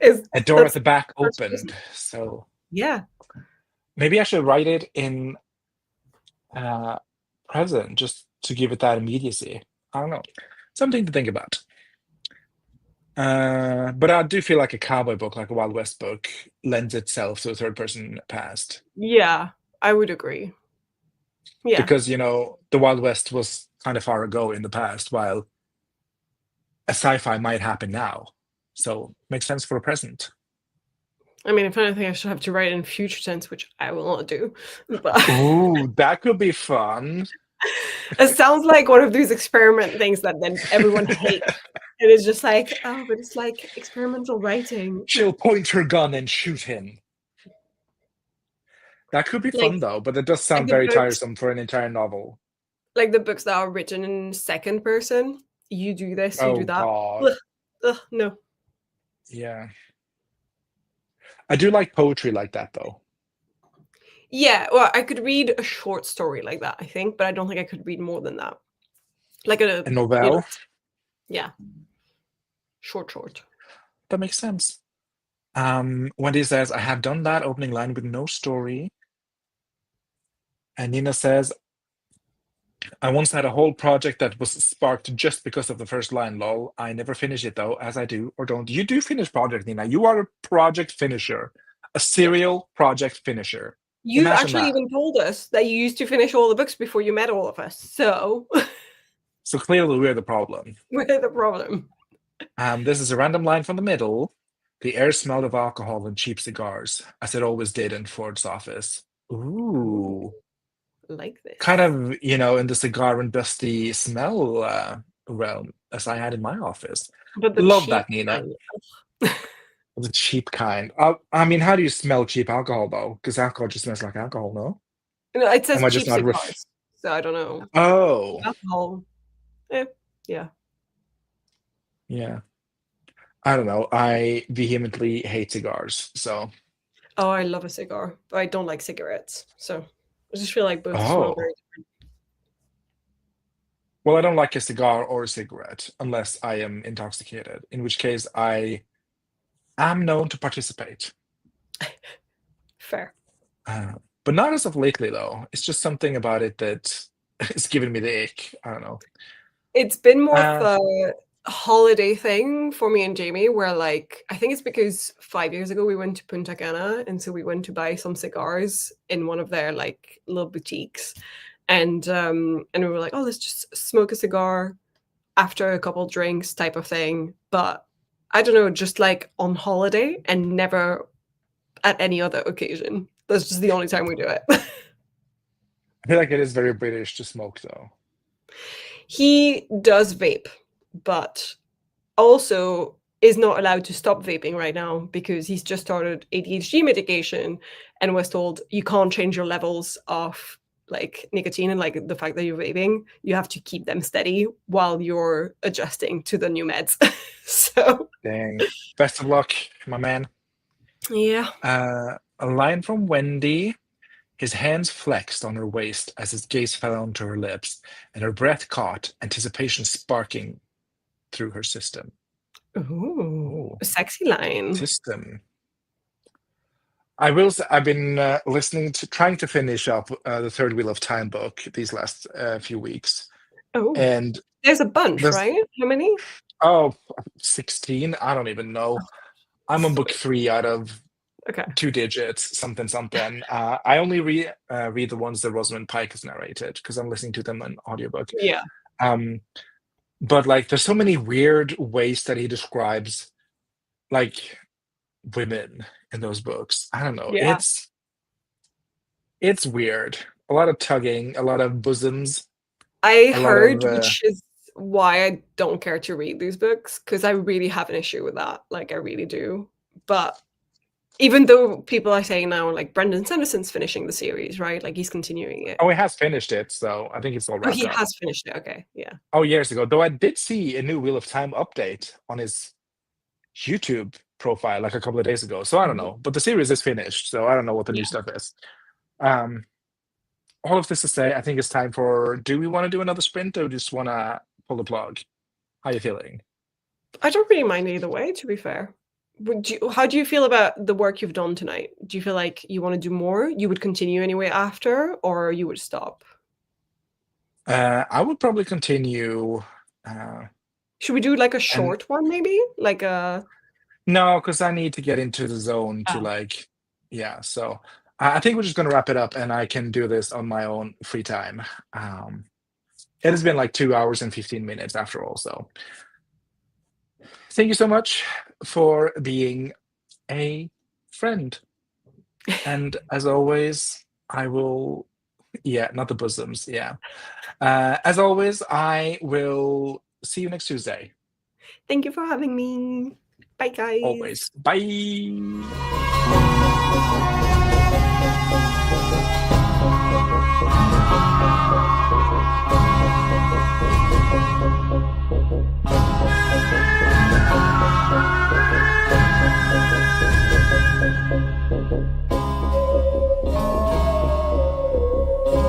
Is A door at that's the back first opened. person. So Yeah. maybe I should write it in uh, present just to give it that immediacy. I don't know. Something to think about. But I do feel like a cowboy book, like a Wild West book, lends itself to a third person past. Yeah. I would agree. Yeah. Because, the Wild West was kind of far ago in the past, while a sci fi might happen now. So makes sense for a present. I mean, if anything, I should have to write in future tense, which I will not do. But Ooh, that could be fun. it sounds like one of those experiment things that then everyone hates. It is just like, oh, but it's like experimental writing. She'll point her gun and shoot him. That could be Like fun though, but it does like sound the very books, tiresome for an entire novel. like the books that are written in second person. You do this, you do Oh that. God. Ugh, ugh, no. Yeah. I do like poetry like that though. Yeah, well, I could read a short story like that, I think, but I don't think I could read more than that. Like A you know, novelle? yeah, short. That makes sense. Wendy says, I have done that opening line with no story. And Nina says, I once had a whole project that was sparked just because of the first line, lol. I never finish it though, as I do or don't. You do finish project, Nina. You are a project finisher, a Yeah. serial project finisher. You Imagine actually that. even told us that you used to finish all the books before you met all of us. So So clearly we're the problem. we're the problem. This is a random line from the middle. The air smelled of alcohol and cheap cigars, as it always did in Ford's office. Ooh, Ooh. like Kind this. of, in the cigar and dusty smell realm, as I had in my office. But the Love cheap that, Nina. kind. The cheap kind. I mean, how do you smell cheap alcohol though? Because alcohol just smells like alcohol, no? No, it Am says I just cheap not cigars. So I don't know. Oh, Alcohol. Eh, yeah. yeah. I don't know. I vehemently hate cigars. So, Oh, I love a cigar, but I don't like cigarettes. So I just feel like both smell oh. very. Well, I don't like a cigar or a cigarette unless I am intoxicated, in which case I am known to participate. Fair. Uh, but not as of lately, though. It's just something about it that is giving me the ick. I don't know. It's been more of Uh, a holiday thing for me and Jamie, where like I think it's because 5 years ago we went to Punta Cana, and so we went to buy some cigars in one of their like little boutiques, and we were like, oh, let's just smoke a cigar after a couple drinks, type of thing. But I don't know, just like on holiday and never at any other occasion. That's just the only time we do it. I feel like it is very British to smoke, though. He does vape, but also is not allowed to stop vaping right now because he's just started ADHD medication and was told you can't change your levels of like nicotine and like the fact that you're vaping, you have to keep them steady while you're adjusting to the new meds. So Dang. Best of luck, my man. yeah. A line from Wendy. His hands flexed on her waist as his gaze fell onto her lips, and her breath caught, anticipation sparking through her system. Ooh, Oh, a sexy line. system. I will say, I've been trying to finish up the Third Wheel of Time book these last few weeks. Oh, And there's a bunch, there's, right? How many? oh, 16. I don't even know. I'm on So book 3 out of okay. 2 digits, something, something. I only read the ones that Rosamund Pike has narrated because I'm listening to them on audiobook. Yeah. Um, but like, there's so many weird ways that he describes like women in those books. I don't know. Yeah. It's weird. A lot of tugging, a lot of bosoms, I a lot of heard, which is why I don't care to read these books, because I really have an issue with that. Like I really do. But even though people are saying now, like Brendan Sanderson's finishing the series, right? Like he's continuing it. oh, he has finished it, so I think it's all Oh, wrapped he up. has finished it. Okay, yeah. Oh, years ago. Though I did see a new Wheel of Time update on his YouTube profile like a couple of days ago. So I don't Mhm. know. But the series is finished, so I don't know what the new Yeah. stuff is. Um, all of this to say, I think it's time for, do we want to do another sprint or just want to pull the plug? How you feeling? I don't really mind either way, to be fair. How do you feel about the work you've done tonight? Do you feel like you want to do more? You would continue anyway after, or you would stop? I would probably continue. Uh, Should we do like a and short one, maybe? Like a no, because I need to get into the zone to oh, like, yeah. So I think we're just gonna wrap it up, and I can do this on my own free time. It has been like 2 hours and 15 minutes after all. So thank you so much for being a friend. And as always, I will, not the bosoms, as always, I will see you next Tuesday. Thank you for having me. Bye, guys. Always. Bye.